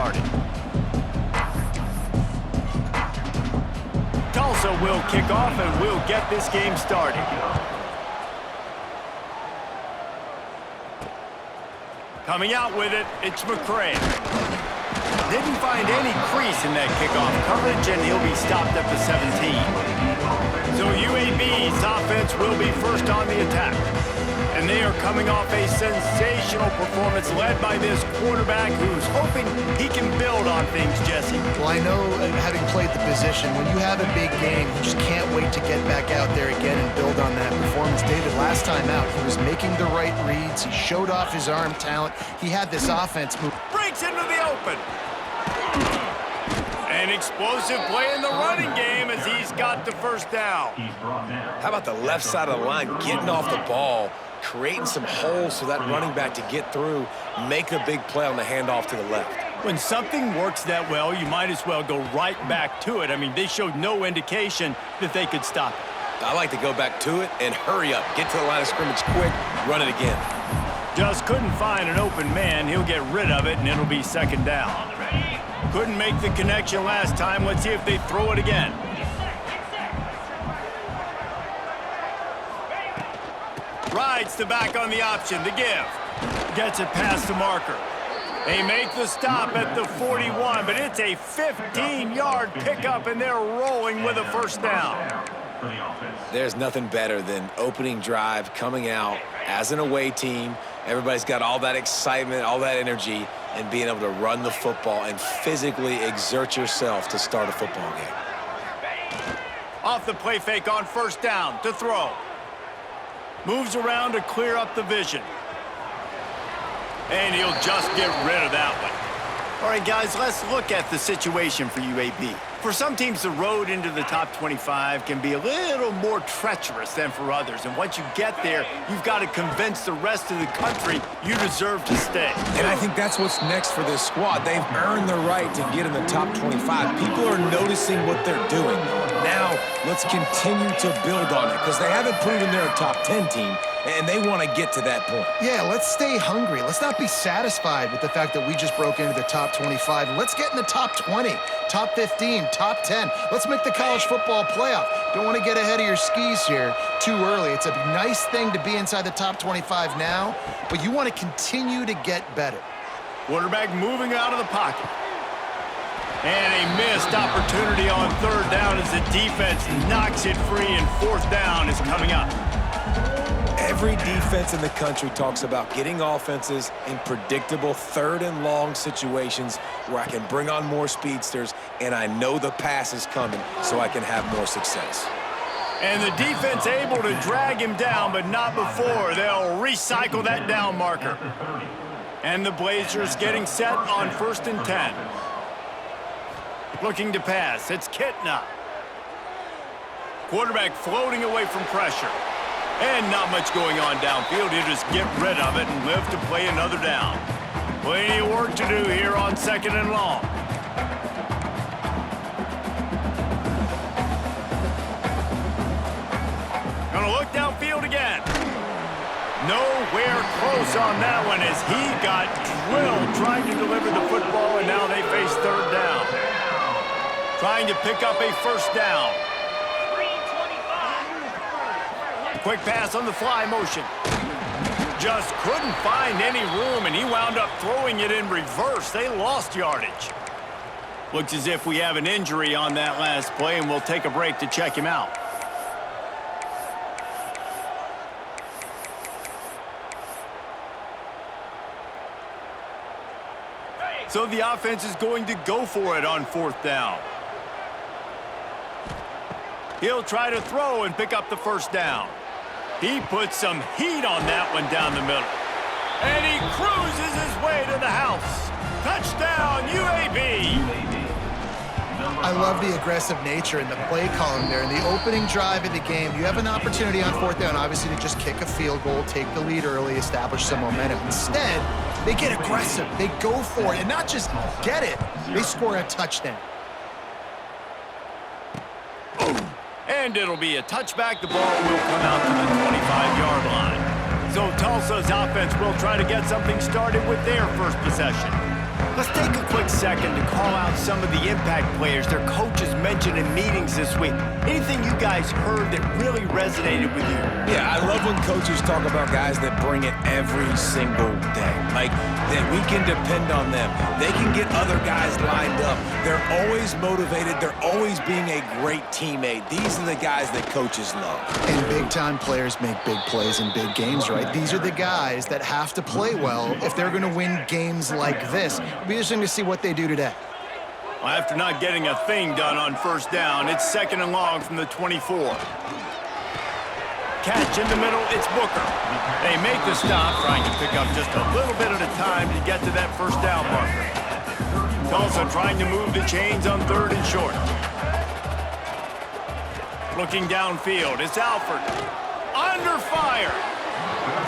started. Tulsa will kick off and will get this game started. Coming out with it, it's McCray. Didn't find any crease in that kickoff coverage, and he'll be stopped at the 17. So UAB's offense will be first on the attack. And they are coming off a sensational performance led by this quarterback who's hoping he can build on things, Jesse. Well, I know, having played the position, when you have a big game, you just can't wait to get back out there again and build on that performance. David, last time out, he was making the right reads. He showed off his arm talent. He had this offense move. Breaks into the open. An explosive play in the running game as he's got the first down. How about the left side of the line getting off the ball, creating some holes for that running back to get through, make a big play on the handoff to the left. When something works that well, you might as well go right back to it. I mean, they showed no indication that they could stop it. I like to go back to it and hurry up. Get to the line of scrimmage quick, run it again. Just couldn't find an open man. He'll get rid of it, and it'll be second down. Couldn't make the connection last time. Let's see if they throw it again. Rides the back on the option, the give. Gets it past the marker. They make the stop at the 41, but it's a 15-yard pickup, and they're rolling with a first down. There's nothing better than opening drive, coming out as an away team. Everybody's got all that excitement, all that energy, and being able to run the football and physically exert yourself to start a football game. Off the play fake on first down to throw. Moves around to clear up the vision. And he'll just get rid of that one. All right, guys, let's look at the situation for UAB. For some teams, the road into the top 25 can be a little more treacherous than for others. And once you get there, you've got to convince the rest of the country you deserve to stay. And I think that's what's next for this squad. They've earned the right to get in the top 25. People are noticing what they're doing. Now, let's continue to build on it because they haven't proven they're a top 10 team, and they want to get to that point. Yeah, let's stay hungry. Let's not be satisfied with the fact that we just broke into the top 25. Let's get in the top 20, top 15, top 10. Let's make the college football playoff. Don't want to get ahead of your skis here too early. It's a nice thing to be inside the top 25 now, but you want to continue to get better. Quarterback moving out of the pocket. And a missed opportunity on third down as the defense knocks it free, and fourth down is coming up. Every defense in the country talks about getting offenses in predictable third and long situations where I can bring on more speedsters and I know the pass is coming so I can have more success. And the defense able to drag him down, but not before. They'll recycle that down marker. And the Blazers getting set on 1st and 10. Looking to pass. It's Kitna. Quarterback floating away from pressure. And not much going on downfield. He'll just get rid of it and live to play another down. Plenty of work to do here on 2nd and long. Gonna look downfield again. Nowhere close on that one as he got drilled trying to deliver the football, and now they face third down. Trying to pick up a first down. Quick pass on the fly motion. Just couldn't find any room, and he wound up throwing it in reverse. They lost yardage. Looks as if we have an injury on that last play, and we'll take a break to check him out. So the offense is going to go for it on 4th down. He'll try to throw and pick up the first down. He puts some heat on that one down the middle. And he cruises his way to the house. Touchdown, UAB! I love the aggressive nature in the play column there. In the opening drive of the game, you have an opportunity on 4th down, obviously, to just kick a field goal, take the lead early, establish some momentum. Instead, they get aggressive. They go for it, and not just get it, they score a touchdown. And it'll be a touchback. The ball will come out to the 25-yard line. So Tulsa's offense will try to get something started with their first possession. Let's take a quick second to call out some of the impact players their coaches mentioned in meetings this week. Anything you guys heard that really resonated with you? Yeah, I love when coaches talk about guys that bring it every single day. Like, that we can depend on them. They can get other guys lined up. They're always motivated. They're always being a great teammate. These are the guys that coaches love. And big-time players make big plays in big games, right? These are the guys that have to play well if they're going to win games like this. It'll be interesting to see what they do today. Well, after not getting a thing done on first down, it's 2nd and long from the 24. Catch in the middle, it's Booker. They make the stop, trying to pick up just a little bit at a time to get to that first down marker. Tulsa trying to move the chains on 3rd and short. Looking downfield, it's Alford. Under fire.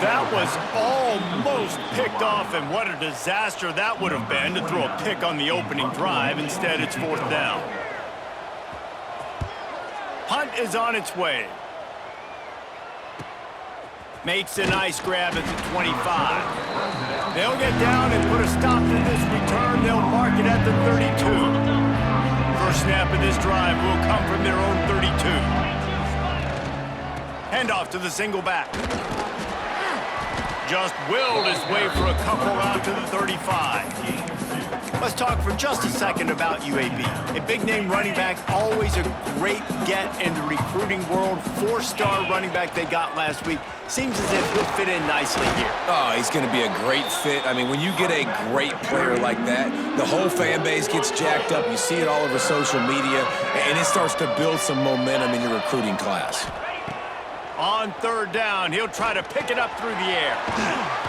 That was almost picked off, and what a disaster that would have been to throw a pick on the opening drive. Instead, it's 4th down. Punt is on its way. Makes a nice grab at the 25. They'll get down and put a stop to this return. They'll mark it at the 32. First snap of this drive will come from their own 32. Handoff to the single back. Just willed his way for a couple out to the 35. Let's talk for just a second about UAB. A big-name running back, always a great get in the recruiting world. 4-star running back they got last week. Seems as if he'll fit in nicely here. Oh, he's going to be a great fit. I mean, when you get a great player like that, the whole fan base gets jacked up. You see it all over social media, and it starts to build some momentum in your recruiting class. On 3rd down, he'll try to pick it up through the air.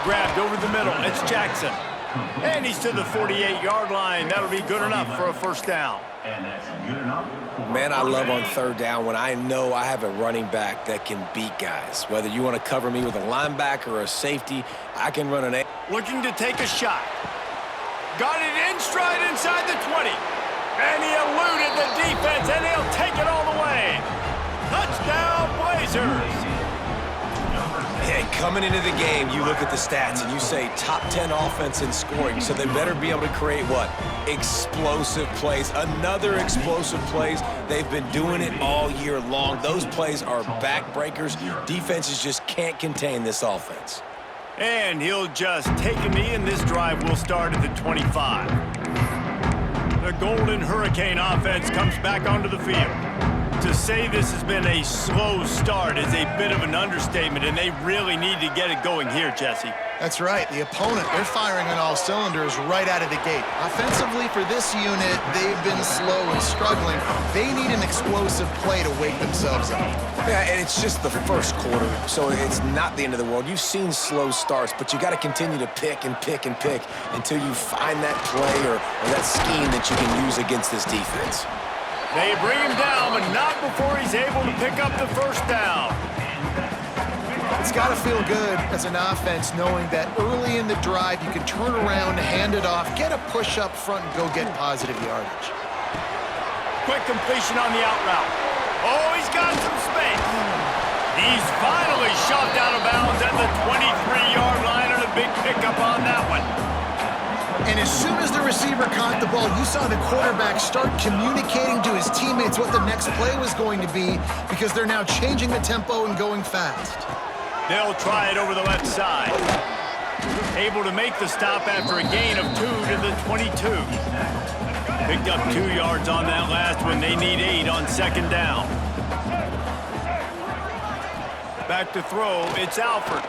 Grabbed over the middle, it's Jackson. And he's to the 48-yard line. That'll be good enough for a first down. Man, I love on 3rd down when I know I have a running back that can beat guys. Whether you want to cover me with a linebacker or a safety, I can run an A. Looking to take a shot. Got it in stride inside the 20. And he eluded the defense, and he'll take it all the way. Touchdown, Blazers. And coming into the game, you look at the stats and you say top 10 offense in scoring, so they better be able to create what? Explosive plays. Another explosive plays. They've been doing it all year long. Those plays are backbreakers. Defenses just can't contain this offense. And he'll just take a knee, and this drive will start at the 25. The Golden Hurricane offense comes back onto the field. To say this has been a slow start is a bit of an understatement, and they really need to get it going here, Jesse. That's right. The opponent, they're firing on all cylinders right out of the gate. Offensively, for this unit, they've been slow and struggling. They need an explosive play to wake themselves up. Yeah, and it's just the first quarter, so it's not the end of the world. You've seen slow starts, but you got to continue to pick and pick and pick until you find that play or that scheme that you can use against this defense. They bring him down, but not before he's able to pick up the first down. It's got to feel good as an offense knowing that early in the drive you can turn around, hand it off, get a push up front, and go get positive yardage. Quick completion on the out route. Oh, he's got some space. He's finally shoved out of bounds at the 23-yard line, and a big pickup on that one. And as soon as the receiver caught the ball, you saw the quarterback start communicating to his teammates what the next play was going to be, because they're now changing the tempo and going fast. They'll try it over the left side. Able to make the stop after a gain of 2 to the 22. Picked up 2 yards on that last one. They need 8 on 2nd down. Back to throw, it's Alford.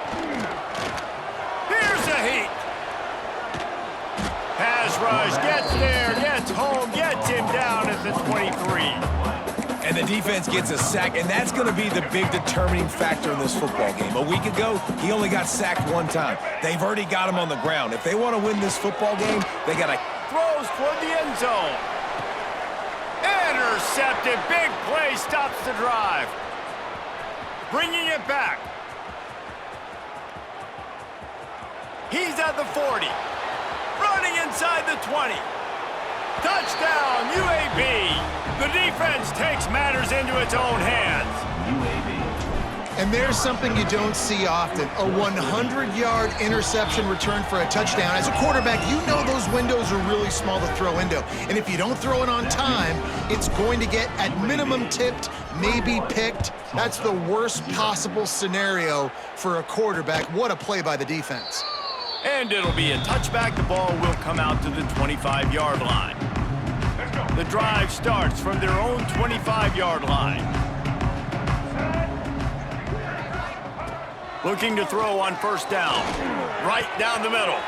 Here's a heat. Pass rush, gets there, gets home, gets him down at the 23. And the defense gets a sack, and that's going to be the big determining factor in this football game. A week ago, he only got sacked 1 time. They've already got him on the ground. If they want to win this football game, they got to... Throws toward the end zone. Intercepted, big play, stops the drive. Bringing it back. He's at the 40. Running inside the 20. Touchdown, UAB. The defense takes matters into its own hands. And there's something you don't see often, a 100-yard interception return for a touchdown. As a quarterback, you know those windows are really small to throw into. And if you don't throw it on time, it's going to get, at minimum, tipped, maybe picked. That's the worst possible scenario for a quarterback. What a play by the defense. And it'll be a touchback. The ball will come out to the 25-yard line. The drive starts from their own 25-yard line. Looking to throw on first down. Right down the middle.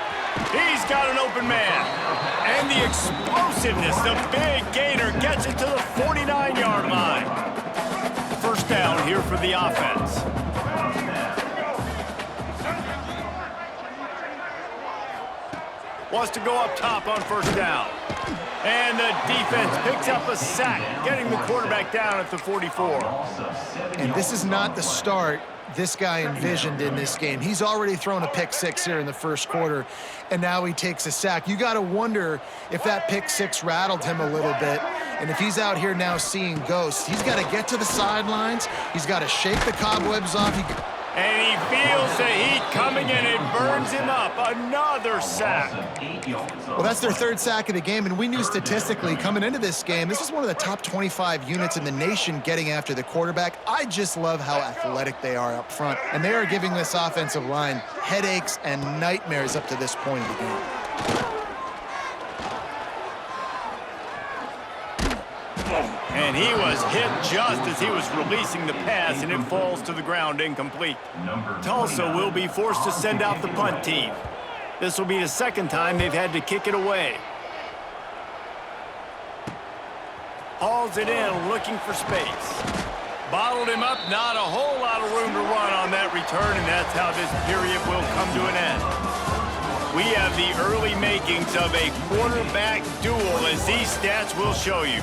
He's got an open man. And the explosiveness, the big gainer gets it to the 49-yard line. First down here for the offense. Wants to go up top on first down. And the defense picks up a sack, getting the quarterback down at the 44. And this is not the start this guy envisioned in this game. He's already thrown a pick six here in the first quarter, and now he takes a sack. You got to wonder if that pick six rattled him a little bit, and if he's out here now seeing ghosts. He's got to get to the sidelines. He's got to shake the cobwebs off. And he feels the heat coming, and it burns him up. Another sack. Well, that's their third sack of the game, and we knew statistically coming into this game, this is one of the top 25 units in the nation getting after the quarterback. I just love how athletic they are up front, and they are giving this offensive line headaches and nightmares up to this point of the game. And he was hit just as he was releasing the pass, and it falls to the ground incomplete. Tulsa will be forced to send out the punt team. This will be the second time they've had to kick it away. Hauls it in, looking for space. Bottled him up, not a whole lot of room to run on that return, and that's how this period will come to an end. We have the early makings of a quarterback duel, as these stats will show you.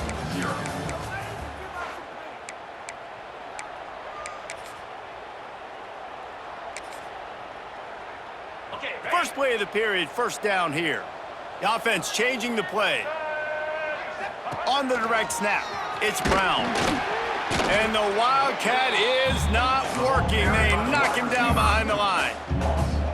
First play of the period, first down here. The offense changing the play. On the direct snap, it's Brown. And the Wildcat is not working. They knock him down behind the line.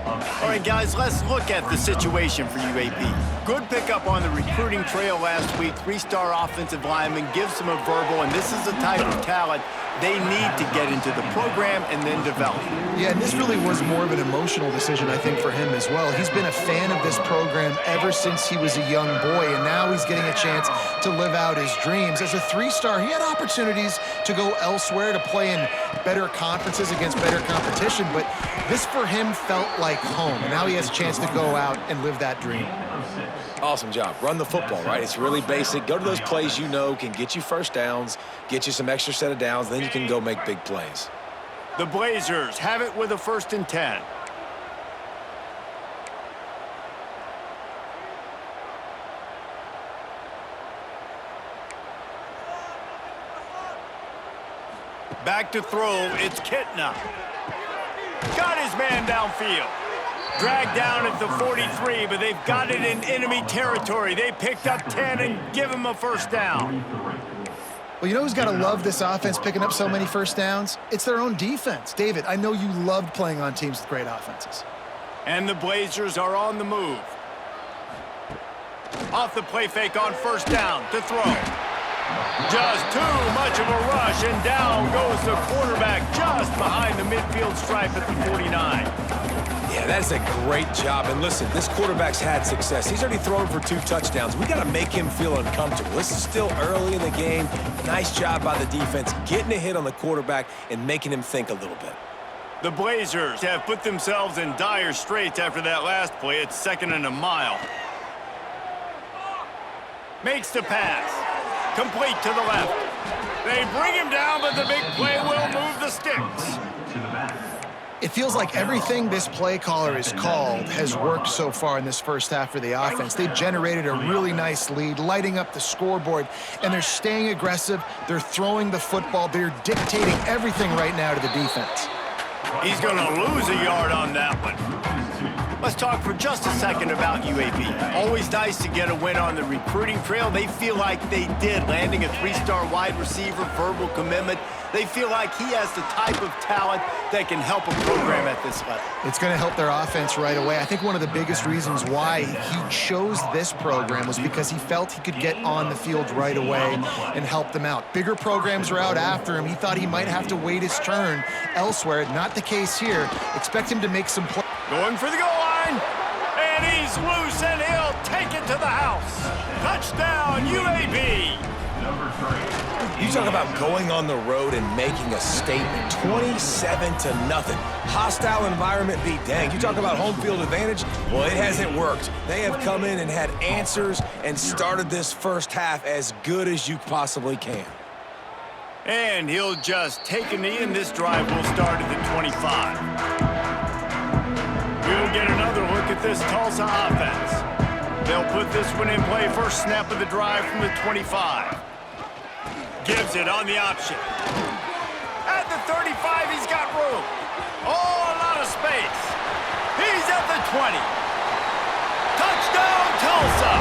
All right, guys, let's look at the situation for UAB. Good pickup on the recruiting trail last week. Three-star offensive lineman gives them a verbal, and this is the type of talent they need to get into the program and then develop. Yeah, and this really was more of an emotional decision, I think, for him as well. He's been a fan of this program ever since he was a young boy, and now he's getting a chance to live out his dreams. As a three-star, he had opportunities to go elsewhere, to play in better conferences against better competition, but this for him felt like home, and now he has a chance to go out and live that dream. Awesome job. Run the football, right? It's really basic. Go to those plays you know can get you first downs, get you some extra set of downs, then you can go make big plays. The Blazers have it with a 1st and 10. Back to throw, it's Kitna. Got his man downfield. Dragged down at the 43, but they've got it in enemy territory. They picked up 10 and give him a first down. Well, you know who's got to love this offense picking up so many first downs? It's their own defense. David, I know you loved playing on teams with great offenses. And the Blazers are on the move. Off the play fake on first down to throw. Just too much of a rush, and down goes the quarterback just behind the midfield stripe at the 49. Yeah, that's a great job. And listen, this quarterback's had success. He's already thrown for 2 touchdowns. We got to make him feel uncomfortable. This is still early in the game. Nice job by the defense, getting a hit on the quarterback and making him think a little bit. The Blazers have put themselves in dire straits after that last play. It's 2nd and a mile. Makes the pass. Complete to the left. They bring him down, but the big play will move the sticks. It feels like everything this play caller has called has worked so far in this first half for the offense. They've generated a really nice lead, lighting up the scoreboard, and they're staying aggressive. They're throwing the football. They're dictating everything right now to the defense. He's going to lose a yard on that one. Let's talk for just a second about UAB. Always nice to get a win on the recruiting trail. They feel like they did, landing a 3-star wide receiver, verbal commitment. They feel like he has the type of talent that can help a program at this level. It's going to help their offense right away. I think one of the biggest reasons why he chose this program was because he felt he could get on the field right away and help them out. Bigger programs are out after him. He thought he might have to wait his turn elsewhere. Not the case here. Expect him to make some plays. Going for the goal line, and he's loose, and he'll take it to the house. Touchdown, UAB. You talk about going on the road and making a statement. 27-0. Hostile environment be danged. You talk about home field advantage. Well, it hasn't worked. They have come in and had answers and started this first half as good as you possibly can. And he'll just take a knee, and this drive will start at the 25. We'll get another look at this Tulsa offense. They'll put this one in play. First snap of the drive from the 25. Gives it on the option. At the 35, he's got room. Oh, a lot of space. He's at the 20. Touchdown, Tulsa.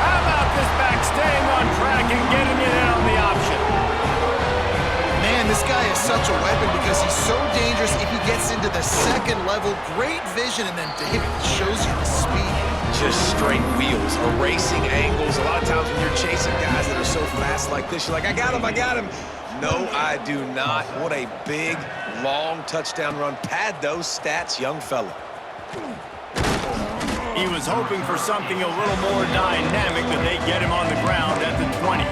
How about this back staying on track and getting it in on the option? Man, this guy is such a weapon because he's so dangerous if he gets into the second level. Great vision, and then David shows you the speed. Just straight wheels, erasing angles. A lot of times when you're chasing guys that are so fast like this, you're like, I got him, I got him. No, I do not. What a big, long touchdown run. Pad those stats, young fella. He was hoping for something a little more dynamic, but they get him on the ground at the 20.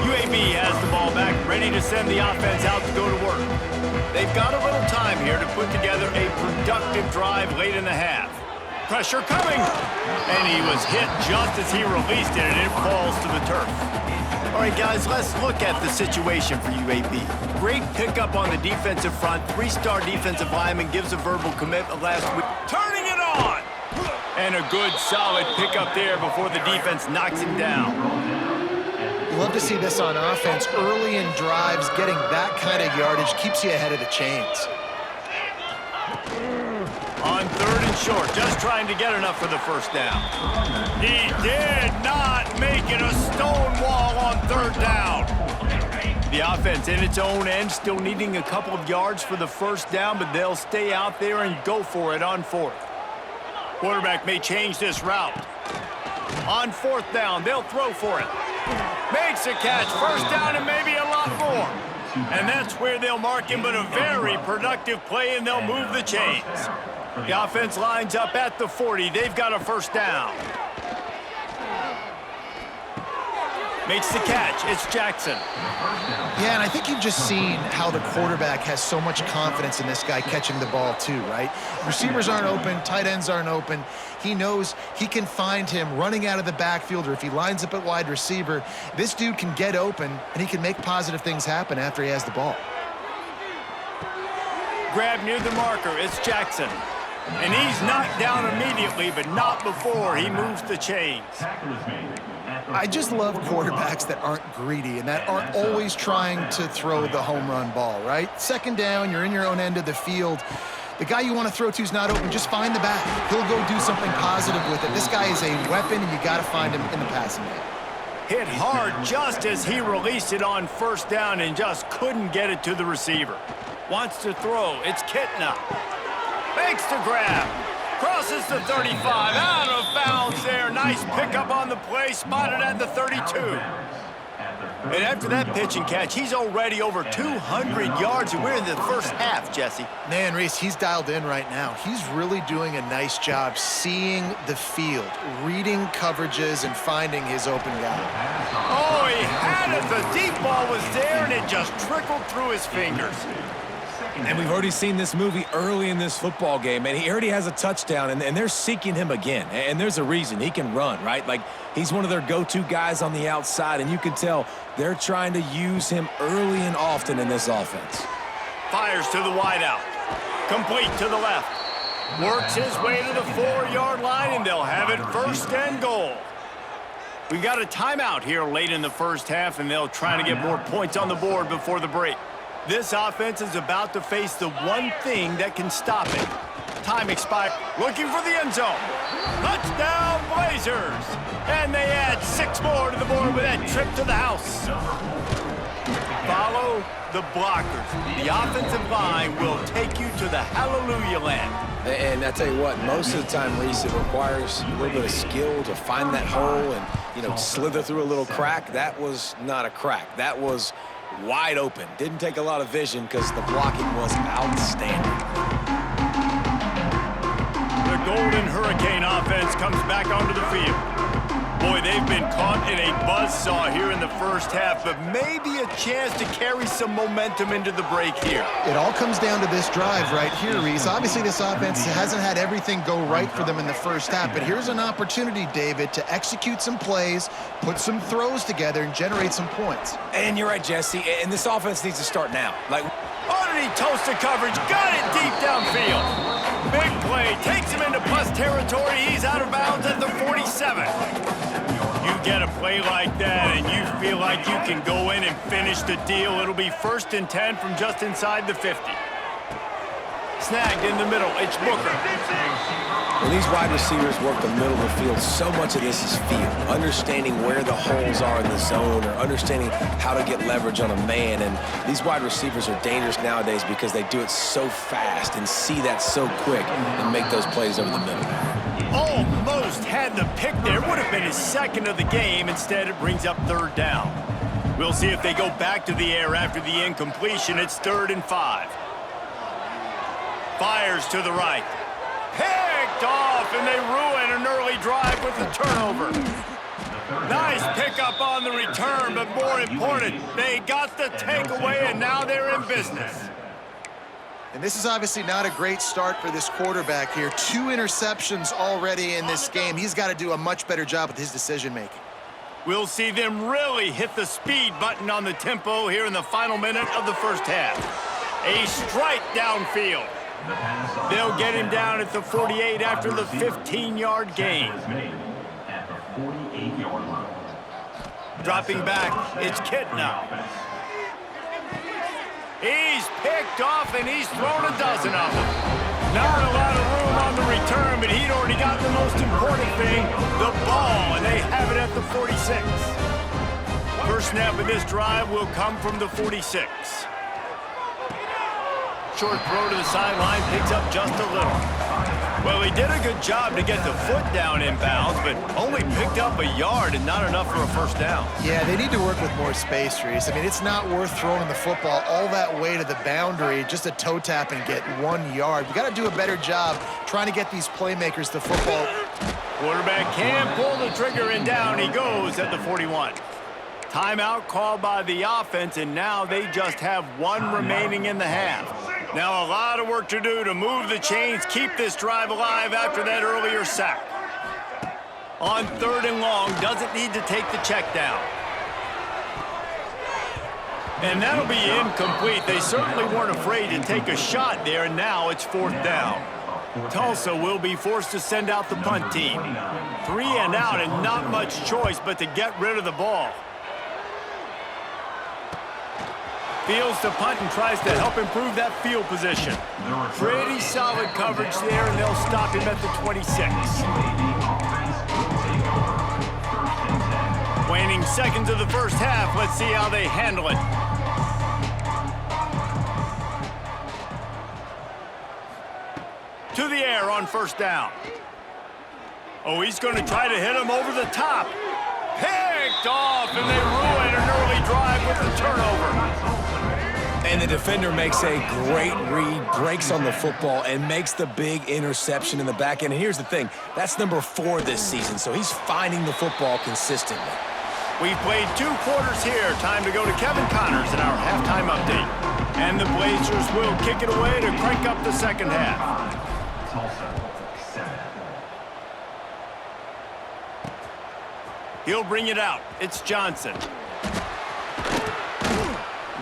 UAB has the ball back, ready to send the offense out to go to work. They've got a little time here to put together a productive drive late in the half. Pressure coming, and he was hit just as he released it, and it falls to the turf. All right, guys, let's look at the situation for UAB. Great pickup on the defensive front. 3-star defensive lineman gives a verbal commitment last week. Turning it on! And a good, solid pickup there before the defense knocks him down. You love to see this on offense. Early in drives, getting that kind of yardage keeps you ahead of the chains. On 3rd and short, just trying to get enough for the first down. He did not make it a stone wall on 3rd down. The offense in its own end, still needing a couple of yards for the first down, but they'll stay out there and go for it on 4th. Quarterback may change this route. On 4th down, they'll throw for it. Makes a catch, first down, and maybe a lot more. And that's where they'll mark him, but a very productive play, and they'll move the chains. The offense lines up at the 40. They've got a first down. Makes the catch. It's Jackson. Yeah, and I think you've just seen how the quarterback has so much confidence in this guy catching the ball too, right? Receivers aren't open, tight ends aren't open. He knows he can find him running out of the backfield, or if he lines up at wide receiver, this dude can get open, and he can make positive things happen after he has the ball. Grab near the marker. It's Jackson. And he's knocked down immediately, but not before he moves the chains. I just love quarterbacks that aren't greedy and that aren't always trying to throw the home run ball, right? 2nd down, you're in your own end of the field. The guy you want to throw to is not open. Just find the back. He'll go do something positive with it. This guy is a weapon, and you got to find him in the passing game. Hit hard just as he released it on 1st down and just couldn't get it to the receiver. Wants to throw. It's Kitna. Makes the grab. Crosses the 35. Out of bounds there. Nice pickup on the play. Spotted at the 32. And after that pitch and catch, he's already over 200 yards, and we're in the first half, Jesse. Man, Reese, he's dialed in right now. He's really doing a nice job seeing the field, reading coverages, and finding his open guy. Oh, he had it. The deep ball was there, and it just trickled through his fingers. And we've already seen this movie early in this football game, and he already has a touchdown, and they're seeking him again. And there's a reason. He can run, right? Like, he's one of their go-to guys on the outside, and you can tell they're trying to use him early and often in this offense. Fires to the wideout. Complete to the left. Works his way to the 4-yard line, and they'll have it 1st and goal. We've got a timeout here late in the first half, and they'll try to get more points on the board before the break. This offense is about to face the one thing that can stop it. time expired. Looking for the end zone. Touchdown, Blazers! And they add 6 more to the board with that trip to the house. Follow the blockers. The offensive line will take you to the hallelujah land. And I tell you what, most of the time, Reese, it requires a little bit of skill to find that hole and, slither through a little crack. That was not a crack. That was wide open. Didn't take a lot of vision because the blocking was outstanding. The Golden Hurricane offense comes back onto the field. Boy, they've been caught in a buzzsaw here in the first half, but maybe a chance to carry some momentum into the break here. It all comes down to this drive right here, Reese. Obviously, this offense hasn't had everything go right for them in the first half, but here's an opportunity, David, to execute some plays, put some throws together, and generate some points. And you're right, Jesse, and this offense needs to start now. Underneath Tulsa coverage, got it deep downfield. Big play, takes him into plus territory. He's out of bounds at the 47. You get a play like that and you feel like you can go in and finish the deal. It'll be 1st and 10 from just inside the 50. Snagged in the middle, it's Booker. When these wide receivers work the middle of the field, so much of this is feel. Understanding where the holes are in the zone or understanding how to get leverage on a man. And these wide receivers are dangerous nowadays because they do it so fast and see that so quick and make those plays over the middle. Almost had the pick there. Would have been his 2nd of the game. Instead, it brings up 3rd down. We'll see if they go back to the air after the incompletion. It's 3rd and 5. Fires to the right. Picked off, and they ruin an early drive with the turnover. Nice pickup on the return, but more important, they got the takeaway, and now they're in business. And this is obviously not a great start for this quarterback here. 2 interceptions already in this game. He's got to do a much better job with his decision-making. We'll see them really hit the speed button on the tempo here in the final minute of the first half. A strike downfield. They'll get him down at the 48 after the 15-yard gain. Dropping back, it's Kitna. He's picked off, and he's thrown a dozen of them. Not a lot of room on the return, but he'd already got the most important thing, the ball, and they have it at the 46. First snap of this drive will come from the 46. Short throw to the sideline, picks up just a little. Well, he did a good job to get the foot down inbounds, but only picked up a yard and not enough for a first down. Yeah, they need to work with more space, Reese. I mean, it's not worth throwing the football all that way to the boundary just a toe tap and get 1 yard. You got to do a better job trying to get these playmakers the football. Quarterback can pull the trigger, and down he goes at the 41. Timeout called by the offense, and now they just have 1 remaining in the half. Now a lot of work to do to move the chains, keep this drive alive after that earlier sack. On 3rd and long, doesn't need to take the check down. And that'll be incomplete. They certainly weren't afraid to take a shot there, and now it's 4th down. Tulsa will be forced to send out the punt team. 3 and out, and not much choice but to get rid of the ball. Fields to punt and tries to help improve that field position. Pretty solid coverage there, and they'll stop him at the 26. Waning seconds of the first half. Let's see how they handle it. To the air on 1st down. Oh, he's going to try to hit him over the top. Picked off, and they ruin an early drive with the turnover. And the defender makes a great read, breaks on the football, and makes the big interception in the back end. And here's the thing, that's number 4 this season, so he's finding the football consistently. We've played 2 quarters here. Time to go to Kevin Connors in our halftime update. And the Blazers will kick it away to crank up the second half. He'll bring it out. It's Johnson.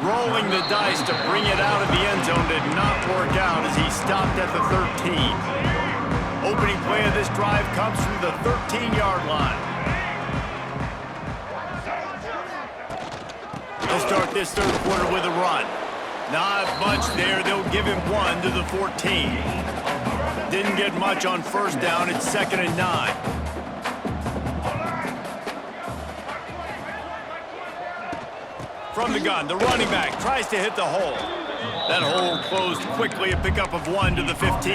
Rolling the dice to bring it out of the end zone did not work out as he stopped at the 13. Opening play of this drive comes from the 13-yard line. He'll start this 3rd quarter with a run. Not much there. They'll give him 1 to the 14. Didn't get much on first down. It's 2nd and 9. From the gun, the running back tries to hit the hole. That hole closed quickly, a pickup of 1 to the 15.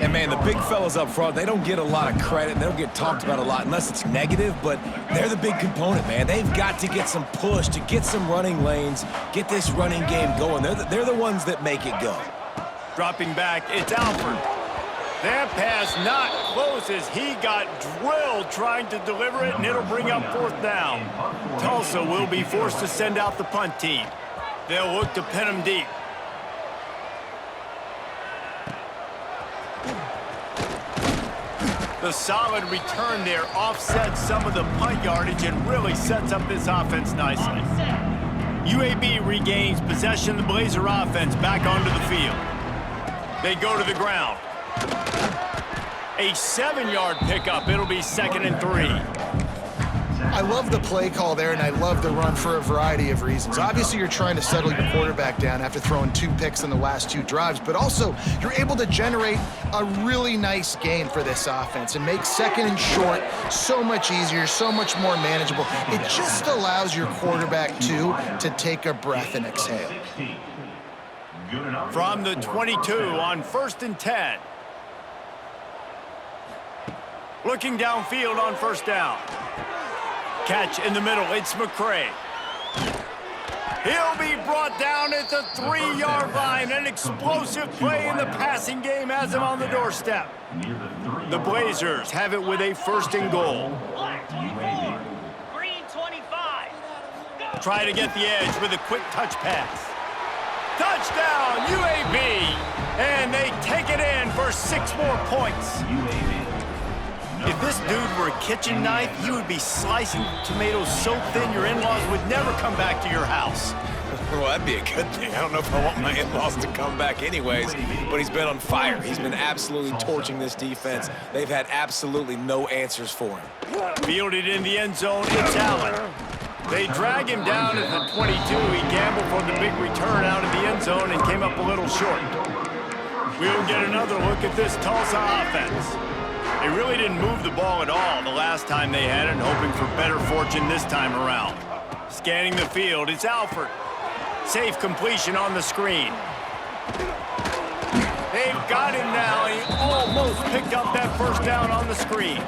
And, man, the big fellas up front, they don't get a lot of credit. They don't get talked about a lot unless it's negative, but they're the big component, man. They've got to get some push, to get some running lanes, get this running game going. They're the ones that make it go. Dropping back, it's Alford. That pass not close as he got drilled trying to deliver it, and it'll bring up 4th down. Tulsa will be forced to send out the punt team. They'll look to pin him deep. The solid return there offsets some of the punt yardage and really sets up this offense nicely. UAB regains possession of the Blazer offense back onto the field. They go to the ground. A 7-yard pickup. It'll be 2nd and 3. I love the play call there, and I love the run for a variety of reasons. Obviously, you're trying to settle your quarterback down after throwing 2 picks in the last 2 drives, but also you're able to generate a really nice gain for this offense and make 2nd and short so much easier, so much more manageable. It just allows your quarterback, too, to take a breath and exhale. From the 22 on 1st and 10. Looking downfield on 1st down. Catch in the middle, it's McCray. He'll be brought down at the 3-yard line. An explosive play in the passing game has him on the doorstep. The Blazers have it with a 1st and goal. Green 25. Try to get the edge with a quick touch pass. Touchdown, UAB! And they take it in for 6 more points. If this dude were a kitchen knife, he would be slicing tomatoes so thin your in-laws would never come back to your house. Well, that'd be a good thing. I don't know if I want my in-laws to come back anyways, but he's been on fire. He's been absolutely torching this defense. They've had absolutely no answers for him. Fielded in the end zone, it's Allen. They drag him down at the 22. He gambled for the big return out of the end zone and came up a little short. We'll get another look at this Tulsa offense. They really didn't move the ball at all the last time they had it, hoping for better fortune this time around. Scanning the field, it's Alford. Safe completion on the screen. They've got him now. He almost picked up that 1st down on the screen.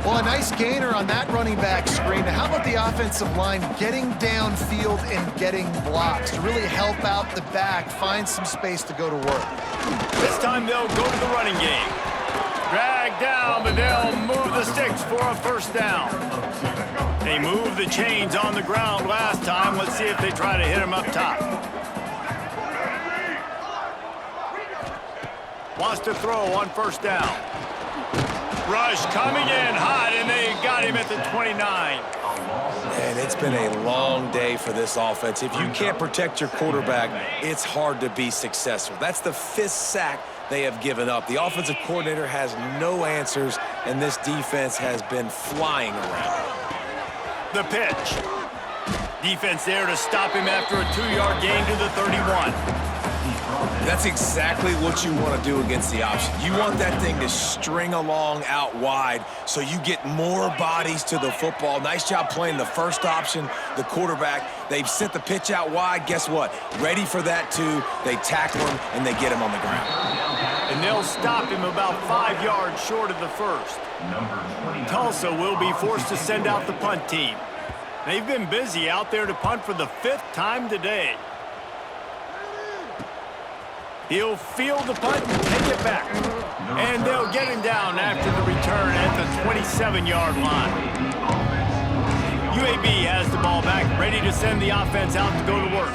Well, a nice gainer on that running back screen. Now, how about the offensive line getting downfield and getting blocks to really help out the back, find some space to go to work? This time they'll go to the running game. Drag down, but they'll move the sticks for a 1st down. They moved the chains on the ground last time. Let's see if they try to hit him up top. Wants to throw on 1st down. Rush coming in hot, and they got him at the 29. And it's been a long day for this offense. If you can't protect your quarterback, it's hard to be successful. That's the 5th sack they have given up. The offensive coordinator has no answers, and this defense has been flying around. The pitch. Defense there to stop him after a 2-yard gain to the 31. That's exactly what you want to do against the option. You want that thing to string along out wide so you get more bodies to the football. Nice job playing the first option, the quarterback. They've sent the pitch out wide. Guess what? Ready for that, too. They tackle him, and they get him on the ground. And they'll stop him about 5 yards short of the 1st. Tulsa will be forced to send out the punt team. They've been busy out there to punt for the 5th time today. He'll field the punt and take it back. And they'll get him down after the return at the 27-yard line. UAB has the ball back, ready to send the offense out to go to work.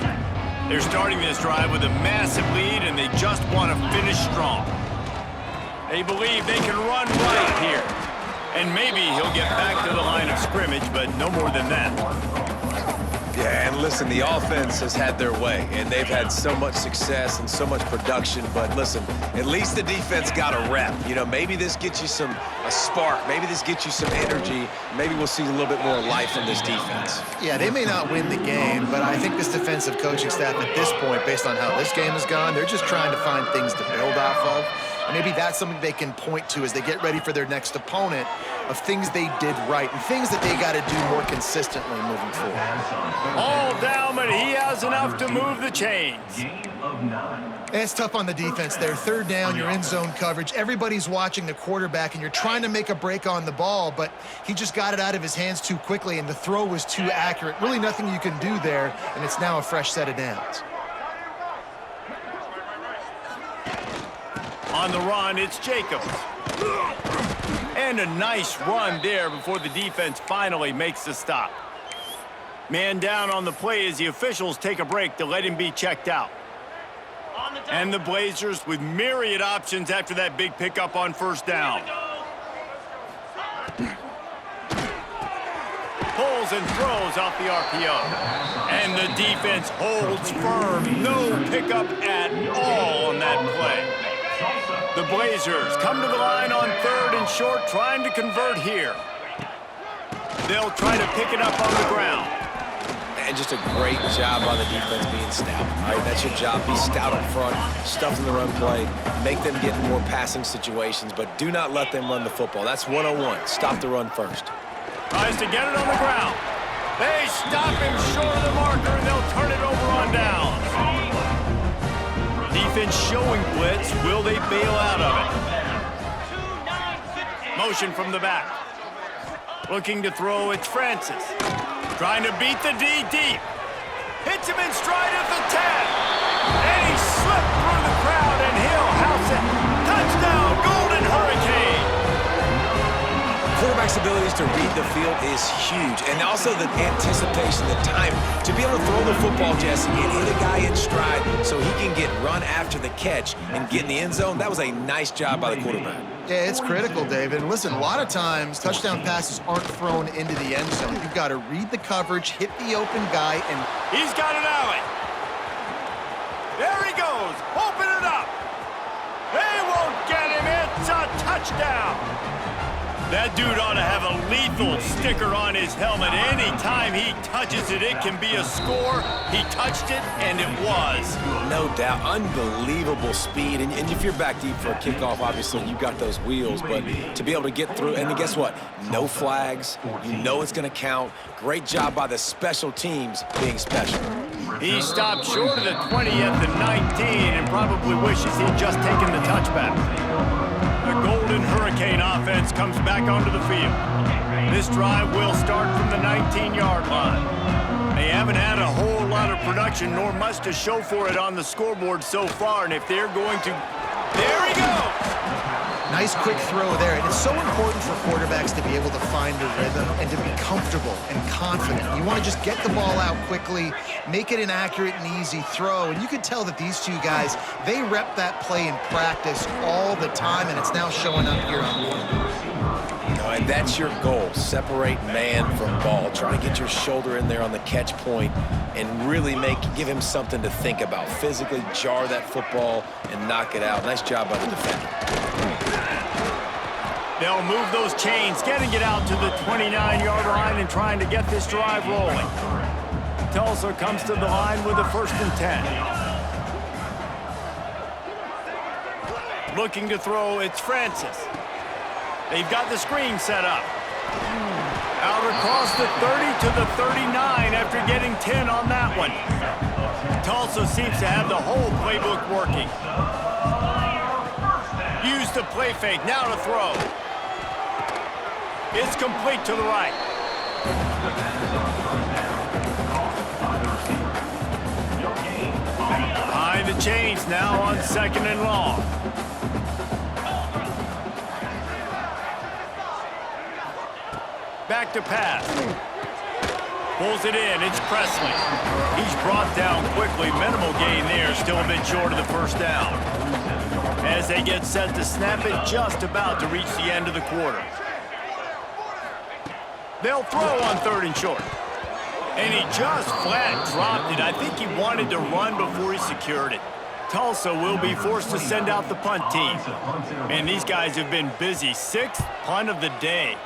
They're starting this drive with a massive lead, and they just want to finish strong. They believe they can run right here. And maybe he'll get back to the line of scrimmage, but no more than that. Yeah, and listen, the offense has had their way, and they've had so much success and so much production. But listen, at least the defense got a rep. You know, maybe this gets you a spark. Maybe this gets you some energy. Maybe we'll see a little bit more life in this defense. Yeah, they may not win the game, but I think this defensive coaching staff at this point, based on how this game has gone, they're just trying to find things to build off of. And maybe that's something they can point to as they get ready for their next opponent of things they did right and things that they got to do more consistently moving forward. All down, but he has enough to move the chains. And it's tough on the defense there. Third down, you're in zone coverage. Everybody's watching the quarterback, and you're trying to make a break on the ball, but he just got it out of his hands too quickly, and the throw was too accurate. Really nothing you can do there, and it's now a fresh set of downs. On the run, it's Jacobs. And a nice run there before the defense finally makes the stop. Man down on the play as the officials take a break to let him be checked out. And the Blazers with myriad options after that big pickup on first down. Pulls and throws off the RPO. And the defense holds firm. No pickup at all on that play. The Blazers come to the line on third and short, trying to convert here. They'll try to pick it up on the ground. And just a great job by the defense being stout. All right, that's your job. Be stout up front, stuff in the run play, make them get more passing situations, but do not let them run the football. That's 101. Stop the run first. Tries to get it on the ground. They stop him short of the marker, and they'll turn it over on downs. Defense showing blitz. Will they bail out of it? Motion from the back. Looking to throw, it's Francis. Trying to beat the D deep. Hits him in stride at the 10. And he slipped through the crowd, and he'll house it. Touchdown, Golden Hurricane. Quarterback's abilities to read the field is huge. And also the anticipation, the time to be able to throw the football, Jesse, and hit a guy in stride so he can get run after the catch and get in the end zone. That was a nice job by the quarterback. Yeah, it's critical, David. And listen, a lot of times touchdown passes aren't thrown into the end zone. You've got to read the coverage, hit the open guy, and He's got an alley. There he goes. Open it up. They won't get him. It's a touchdown. That dude ought to have a lethal sticker on his helmet. Anytime he touches it, it can be a score. He touched it, and it was. No doubt. Unbelievable speed. And if you're back deep for a kickoff, obviously you've got those wheels. But to be able to get through, and guess what? No flags. You know it's going to count. Great job by the special teams being special. He stopped short of the 20 at the 19 and probably wishes he'd just taken the touchback. The Golden Hurricane offense comes back onto the field. This drive will start from the 19-yard line. They haven't had a whole lot of production nor much to show for it on the scoreboard so far, and if they're going to... There he goes! nice quick throw there. And it's so important for quarterbacks to be able to find a rhythm and to be comfortable and confident. You want to just get the ball out quickly, make it an accurate and easy throw. And you can tell that these two guys, they rep that play in practice all the time, and it's now showing up here on the and that's your goal. Separate man from ball. Try to get your shoulder in there on the catch point and really give him something to think about. Physically jar that football and knock it out. Nice job by the defender. They'll move those chains, getting it out to the 29-yard line and trying to get this drive rolling. Tulsa comes to the line with a 1st and 10. Looking to throw, it's Francis. They've got the screen set up. Out across the 30 to the 39 after getting 10 on that one. Tulsa seems to have the whole playbook working. Use the play fake, now to throw. It's complete to the right. Behind the chains now on 2nd and long. Back to pass. Pulls it in. It's Presley. He's brought down quickly. Minimal gain there. Still a bit short of the 1st down. As they get set to snap it, just about to reach the end of the quarter. They'll throw on 3rd and short. And he just flat dropped it. I think he wanted to run before he secured it. Tulsa will be forced to send out the punt team. And these guys have been busy. 6th punt of the day.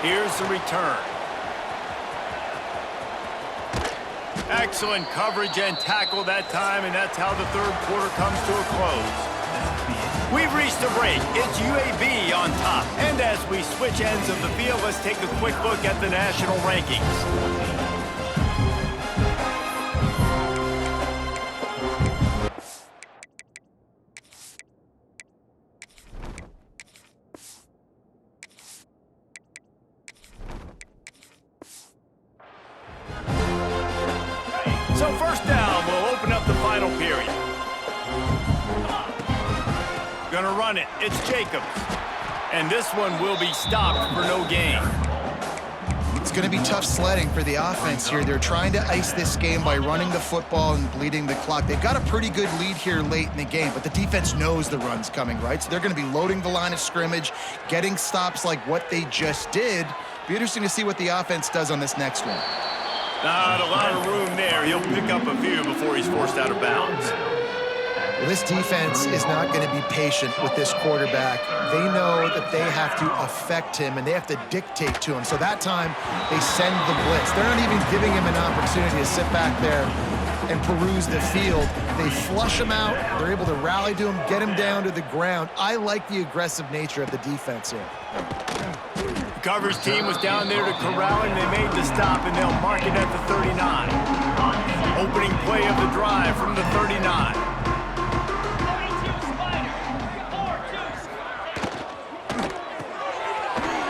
Here's the return. Excellent coverage and tackle that time, and that's how the third quarter comes to a close. We've reached a break. It's UAB on top. And as we switch ends of the field, let's take a quick look at the national rankings. So first down, we'll open up the final period. Gonna run it. It's Jacobs. And this one will be stopped for no gain. It's going to be tough sledding for the offense here. They're trying to ice this game by running the football and bleeding the clock. They've got a pretty good lead here late in the game, but the defense knows the run's coming, right? So they're going to be loading the line of scrimmage, getting stops like what they just did. Be interesting to see what the offense does on this next one. Not a lot of room there. He'll pick up a few before he's forced out of bounds. Well, this defense is not going to be patient with this quarterback. They know that they have to affect him, and they have to dictate to him. So that time, they send the blitz. They're not even giving him an opportunity to sit back there and peruse the field. They flush him out. They're able to rally to him, get him down to the ground. I like the aggressive nature of the defense here. The coverage team was down there to corral him. They made the stop, and they'll mark it at the 39. Opening play of the drive from the 39.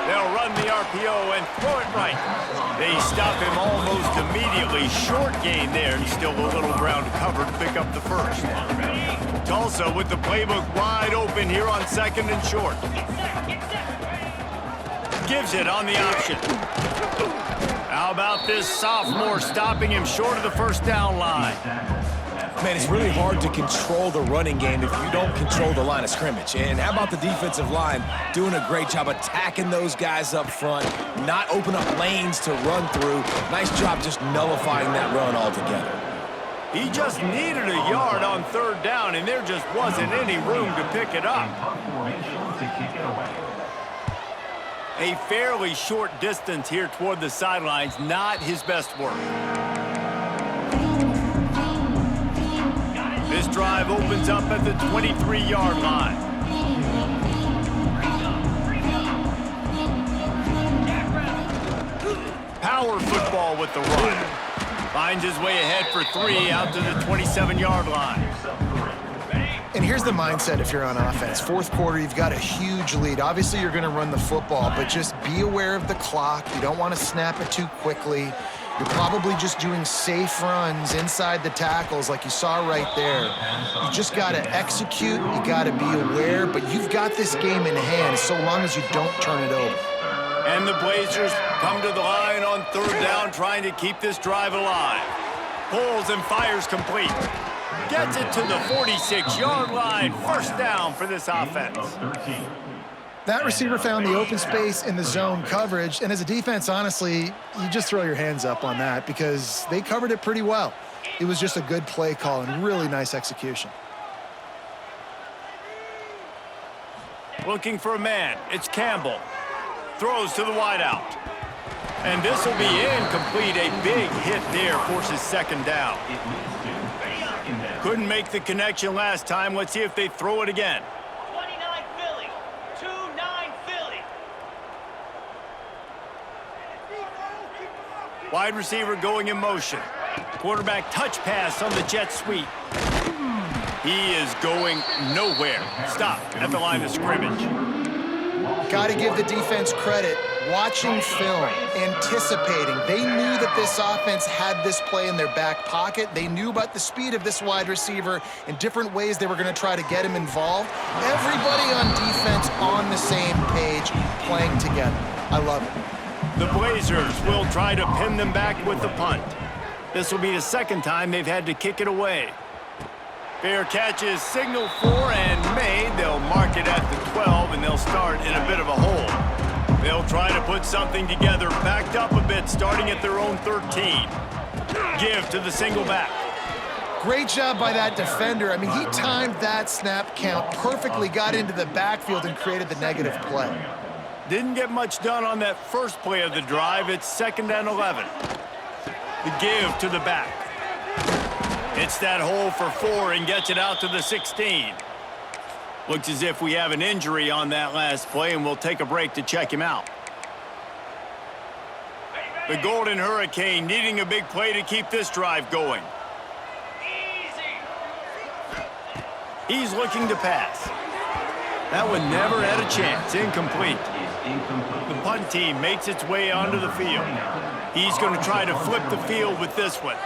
They'll run the RPO and throw it right. They stop him almost immediately. Short gain there, and still a little ground to cover to pick up the first. Tulsa with the playbook wide open here on second and short. Gives it on the option. How about this sophomore stopping him short of the first down line? Man, it's really hard to control the running game if you don't control the line of scrimmage. And how about the defensive line doing a great job attacking those guys up front, not open up lanes to run through. Nice job just nullifying that run altogether. He just needed a yard on third down, and there just wasn't any room to pick it up. A fairly short distance here toward the sidelines, not his best work. This drive opens up at the 23-yard line. Power football with the run. Finds his way ahead for 3 out to the 27-yard line. And here's the mindset if you're on offense. Fourth quarter, you've got a huge lead. Obviously, you're going to run the football, but just be aware of the clock. You don't want to snap it too quickly. You're probably just doing safe runs inside the tackles like you saw right there. You just got to execute. You got to be aware, but you've got this game in hand so long as you don't turn it over. And the Blazers come to the line on third down, trying to keep this drive alive. Pulls and fires complete. Gets it to the 46-yard line. First down for this offense. That receiver found the open space in the zone coverage, and as a defense, honestly, you just throw your hands up on that because they covered it pretty well. It was just a good play call and really nice execution. Looking for a man. It's Campbell. Throws to the wideout. And this will be incomplete. A big hit there forces second down. Couldn't make the connection last time. Let's see if they throw it again. 29 Philly. 2-9 Philly. Wide receiver going in motion. Quarterback touch pass on the jet sweep. He is going nowhere. Stop at the line of scrimmage. Got to give the defense credit. Watching film, anticipating. They knew that this offense had this play in their back pocket. They knew about the speed of this wide receiver and different ways they were going to try to get him involved. Everybody on defense on the same page, playing together. I love it. The Blazers will try to pin them back with the punt. This will be the second time they've had to kick it away. Fair catch is signaled for and made. They'll mark it at the 12, and they'll start in a bit of a hole. They'll try to put something together, backed up a bit, starting at their own 13. Give to the single back. Great job by that defender. I mean, he timed that snap count perfectly, got into the backfield and created the negative play. Didn't get much done on that first play of the drive. It's 2nd and 11. The give to the back. Hits that hole for 4 and gets it out to the 16. Looks as if we have an injury on that last play, and we'll take a break to check him out. The Golden Hurricane needing a big play to keep this drive going. He's looking to pass. That one never had a chance. Incomplete. The punt team makes its way onto the field. He's going to try to flip the field with this one.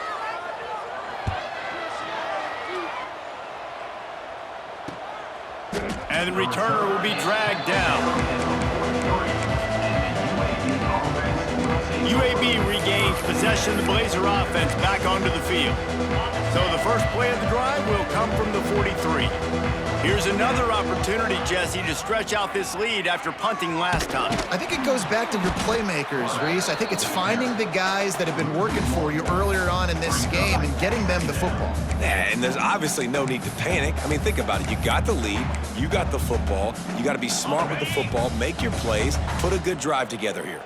And the returner will be dragged down. UAB regains possession of the Blazer offense back onto the field. So the first play of the drive will come from the 43. Here's another opportunity, Jesse, to stretch out this lead after punting last time. I think it goes back to your playmakers, Reese. I think it's finding the guys that have been working for you earlier on in this game and getting them the football. Yeah, and there's obviously no need to panic. I mean, think about it. You got the lead. You got the football. You got to be smart with the football, make your plays, put a good drive together here.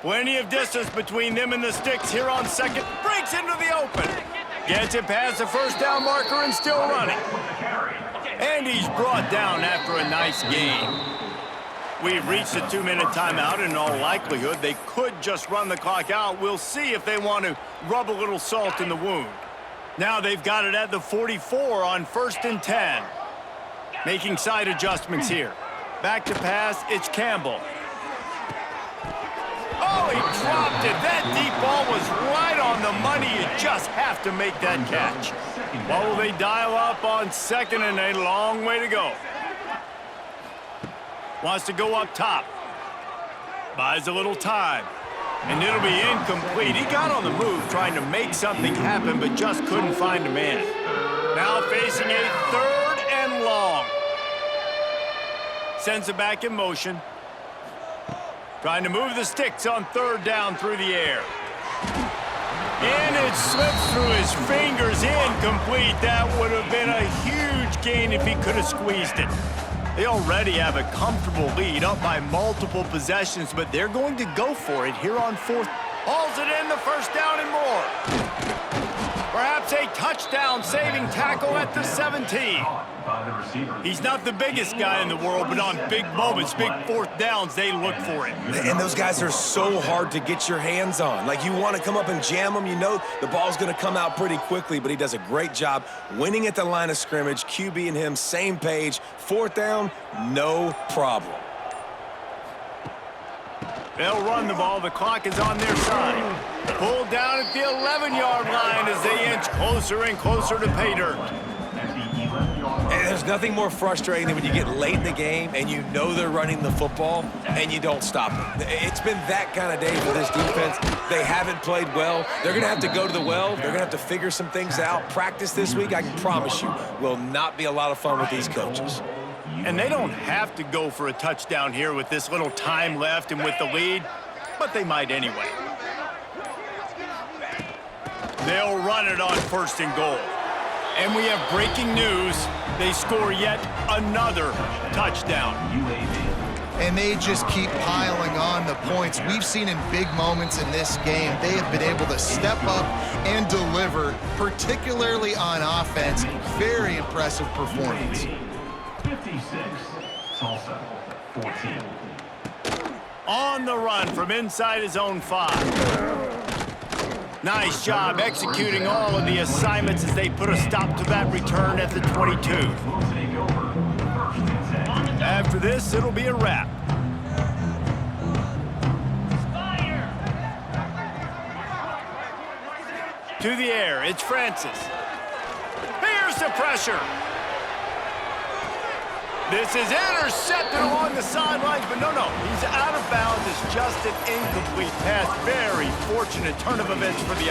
Plenty of distance between them and the sticks here on second. Breaks into the open. Gets it past the first down marker and still running. And he's brought down after a nice gain. We've reached a 2-minute timeout, and in all likelihood, they could just run the clock out. We'll see if they want to rub a little salt in the wound. Now they've got it at the 44 on 1st and 10. Making side adjustments here. Back to pass, it's Campbell. Oh, he dropped it. That deep ball was right on the money. You just have to make that catch. While they dial up on second and a long way to go. Wants to go up top. Buys a little time. And it'll be incomplete. He got on the move trying to make something happen, but just couldn't find a man. Now facing a 3rd and long. Sends it back in motion. Trying to move the sticks on 3rd down through the air. And it slips through his fingers, incomplete. That would have been a huge gain if he could have squeezed it. They already have a comfortable lead, up by multiple possessions, but they're going to go for it here on 4th. Hauls it in, the 1st down and more. Perhaps a touchdown-saving tackle at the 17. He's not the biggest guy in the world, but on big moments, big 4th downs, they look for it. And those guys are so hard to get your hands on. Like, you want to come up and jam them. You know the ball's going to come out pretty quickly, but he does a great job winning at the line of scrimmage. QB and him, same page. 4th down, no problem. They'll run the ball. The clock is on their side. Pulled down at the 11-yard line as they inch closer and closer to pay dirt. And there's nothing more frustrating than when you get late in the game and you know they're running the football and you don't stop them. It's been that kind of day for this defense. They haven't played well. They're going to have to go to the well. They're going to have to figure some things out. Practice this week, I can promise you, will not be a lot of fun with these coaches. And they don't have to go for a touchdown here with this little time left and with the lead, but they might anyway. They'll run it on 1st and goal. And we have breaking news. They score yet another touchdown. And they just keep piling on the points. We've seen in big moments in this game, they have been able to step up and deliver, particularly on offense. Very impressive performance. 56, Tulsa, 14. On the run from inside his own 5. Nice job executing all of the assignments as they put a stop to that return at the 22. After this, it'll be a wrap. To the air, it's Francis. Here's the pressure. This is intercepted along the sidelines, but no, he's out of bounds. It's just an incomplete pass. Very fortunate turn of events for the